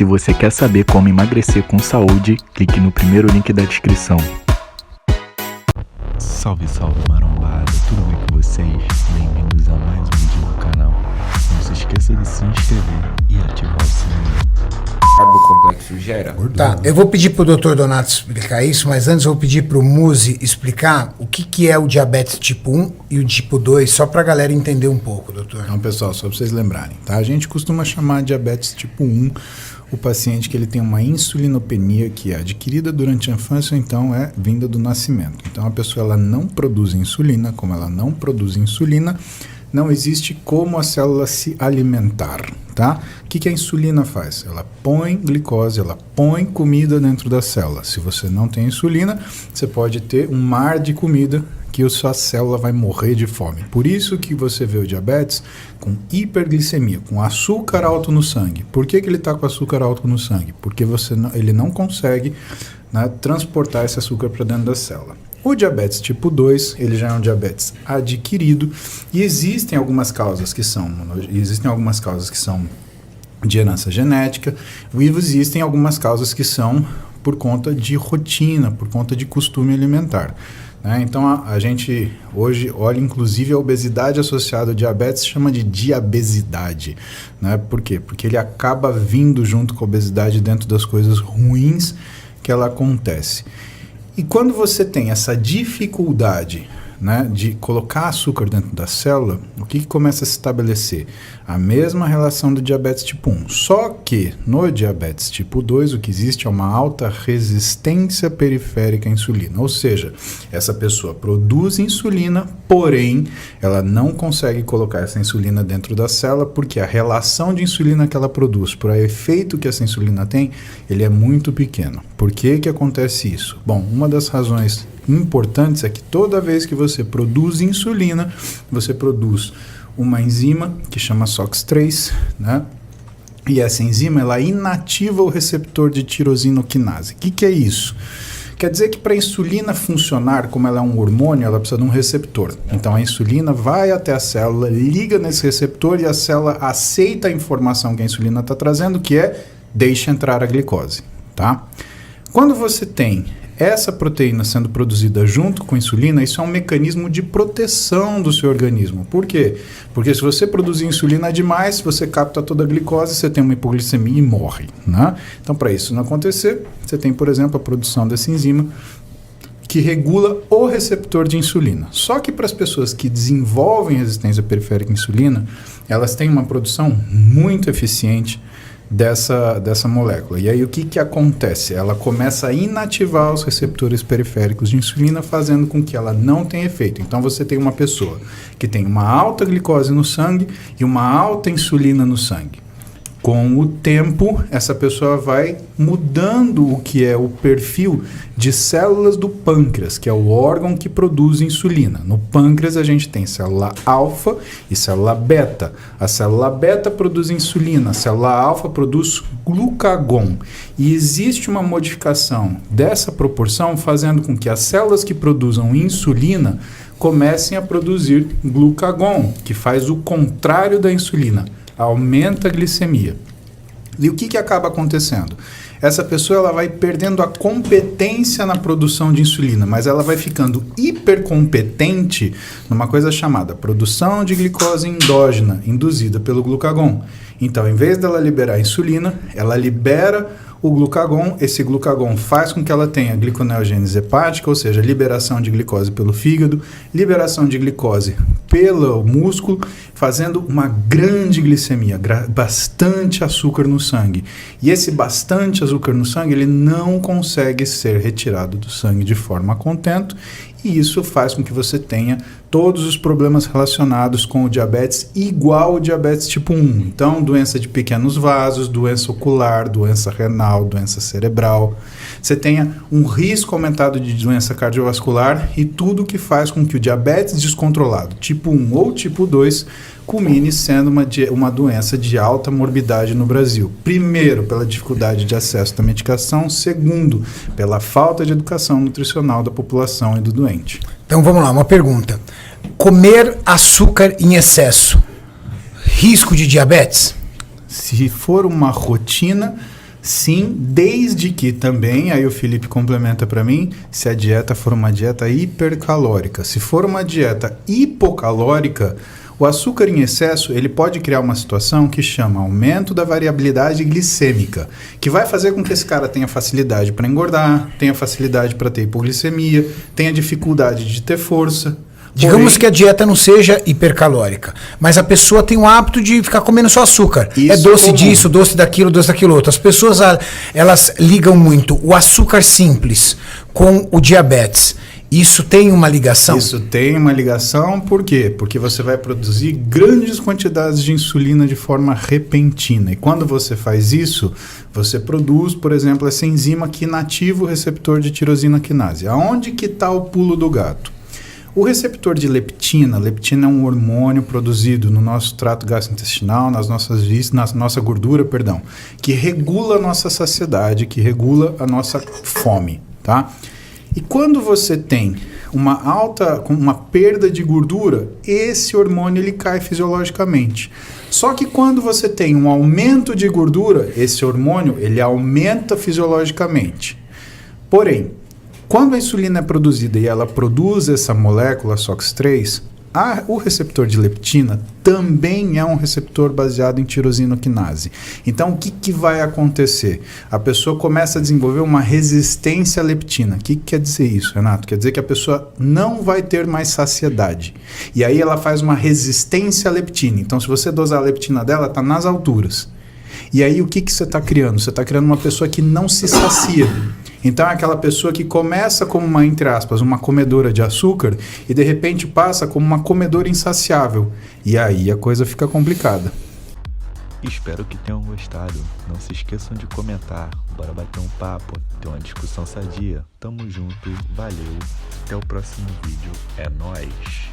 Se você quer saber como emagrecer com saúde, clique no primeiro link da descrição. Salve, salve marombada, tudo bem com vocês? Bem-vindos a mais um vídeo no canal. Não se esqueça de se inscrever e ativar o sininho. Carbocomplexo gera? Tá, eu vou pedir pro Dr. Donato explicar isso, mas antes eu vou pedir pro Muzi explicar o que é o diabetes tipo 1 e o tipo 2, só pra galera entender um pouco, doutor. Então, pessoal, só pra vocês lembrarem, tá? A gente costuma chamar de diabetes tipo 1 o paciente que ele tem uma insulinopenia que é adquirida durante a infância, então é vinda do nascimento. Então, a pessoa ela não produz insulina, como ela não produz insulina, não existe como a célula se alimentar, tá? O que a insulina faz? Ela põe glicose, ela põe comida dentro da célula. Se você não tem insulina, você pode ter um mar de comida que a sua célula vai morrer de fome. Por isso que você vê o diabetes com hiperglicemia, com açúcar alto no sangue. Por que ele está com açúcar alto no sangue? Porque ele não consegue, né, transportar esse açúcar para dentro da célula. O diabetes tipo 2, ele já é um diabetes adquirido e existem algumas causas que são de herança genética e existem algumas causas que são por conta de rotina, por conta de costume alimentar. Né? Então a gente hoje olha inclusive a obesidade associada ao diabetes, chama de diabesidade. Né? Por quê? Porque ele acaba vindo junto com a obesidade dentro das coisas ruins que ela acontece. E quando você tem essa dificuldade, né, de colocar açúcar dentro da célula, o que começa a se estabelecer? A mesma relação do diabetes tipo 1. Só que no diabetes tipo 2 o que existe é uma alta resistência periférica à insulina. Ou seja, essa pessoa produz insulina, porém ela não consegue colocar essa insulina dentro da célula porque a relação de insulina que ela produz para o efeito que essa insulina tem, ele é muito pequeno. Por que acontece isso? Bom, uma das razões importantes é que toda vez que você produz insulina, você produz uma enzima que chama SOX3, né? E essa enzima ela inativa o receptor de tirosinoquinase. O que é isso? Quer dizer que para a insulina funcionar, como ela é um hormônio, ela precisa de um receptor. Então a insulina vai até a célula, liga nesse receptor e a célula aceita a informação que a insulina está trazendo, que é deixa entrar a glicose, tá? Quando você tem essa proteína sendo produzida junto com a insulina, isso é um mecanismo de proteção do seu organismo. Por quê? Porque se você produzir insulina demais, você capta toda a glicose, você tem uma hipoglicemia e morre. Né? Então, para isso não acontecer, você tem, por exemplo, a produção dessa enzima que regula o receptor de insulina. Só que para as pessoas que desenvolvem resistência periférica à insulina, elas têm uma produção muito eficiente dessa molécula. E aí o que acontece? Ela começa a inativar os receptores periféricos de insulina, fazendo com que ela não tenha efeito. Então você tem uma pessoa que tem uma alta glicose no sangue e uma alta insulina no sangue. Com o tempo, essa pessoa vai mudando o que é o perfil de células do pâncreas, que é o órgão que produz insulina. No pâncreas a gente tem célula alfa e célula beta. A célula beta produz insulina, a célula alfa produz glucagon. E existe uma modificação dessa proporção fazendo com que as células que produzam insulina comecem a produzir glucagon, que faz o contrário da insulina. Aumenta a glicemia. E o que acaba acontecendo? Essa pessoa ela vai perdendo a competência na produção de insulina, mas ela vai ficando hipercompetente numa coisa chamada produção de glicose endógena, induzida pelo glucagon. Então, em vez dela liberar a insulina, ela libera o glucagon. Esse glucagon faz com que ela tenha gliconeogênese hepática, ou seja, liberação de glicose pelo fígado, liberação de glicose pelo músculo, fazendo uma grande glicemia, bastante açúcar no sangue. E esse bastante açúcar no sangue, ele não consegue ser retirado do sangue de forma a contento, e isso faz com que você tenha todos os problemas relacionados com o diabetes igual ao diabetes tipo 1. Então, doença de pequenos vasos, doença ocular, doença renal, doença cerebral. Você tenha um risco aumentado de doença cardiovascular e tudo que faz com que o diabetes descontrolado, tipo 1 ou tipo 2, culmine sendo uma doença de alta morbidade no Brasil. Primeiro, pela dificuldade de acesso à medicação. Segundo, pela falta de educação nutricional da população e do doente. Então vamos lá, uma pergunta. Comer açúcar em excesso, risco de diabetes? Se for uma rotina, Sim, desde que também, aí o Felipe complementa para mim, se a dieta for uma dieta hipercalórica. Se for uma dieta hipocalórica, o açúcar em excesso ele pode criar uma situação que chama aumento da variabilidade glicêmica, que vai fazer com que esse cara tenha facilidade para engordar, tenha facilidade para ter hipoglicemia, tenha dificuldade de ter força. Digamos que a dieta não seja hipercalórica, mas a pessoa tem o hábito de ficar comendo só açúcar. Isso é doce comum. disso, doce daquilo outro. As pessoas, elas ligam muito o açúcar simples com o diabetes. Isso tem uma ligação? Isso tem uma ligação, por quê? Porque você vai produzir grandes quantidades de insulina de forma repentina. E quando você faz isso, você produz, por exemplo, essa enzima que inativa o receptor de tirosina quinase. Aonde que está o pulo do gato? O receptor de leptina é um hormônio produzido no nosso trato gastrointestinal, na nossa gordura, que regula a nossa saciedade, que regula a nossa fome, tá? E quando você tem uma perda de gordura, esse hormônio ele cai fisiologicamente. Só que quando você tem um aumento de gordura, esse hormônio ele aumenta fisiologicamente. Porém, quando a insulina é produzida e ela produz essa molécula SOX3, o receptor de leptina também é um receptor baseado em tirosina quinase. Então, o que vai acontecer? A pessoa começa a desenvolver uma resistência à leptina. O que quer dizer isso, Renato? Quer dizer que a pessoa não vai ter mais saciedade. E aí ela faz uma resistência à leptina. Então, se você dosar a leptina dela, está nas alturas. E aí, o que você está criando? Você está criando uma pessoa que não se sacia. Então é aquela pessoa que começa como uma, entre aspas, uma comedora de açúcar e de repente passa como uma comedora insaciável. E aí a coisa fica complicada. Espero que tenham gostado. Não se esqueçam de comentar. Bora bater um papo, ter uma discussão sadia. Tamo junto, valeu. Até o próximo vídeo. É nóis.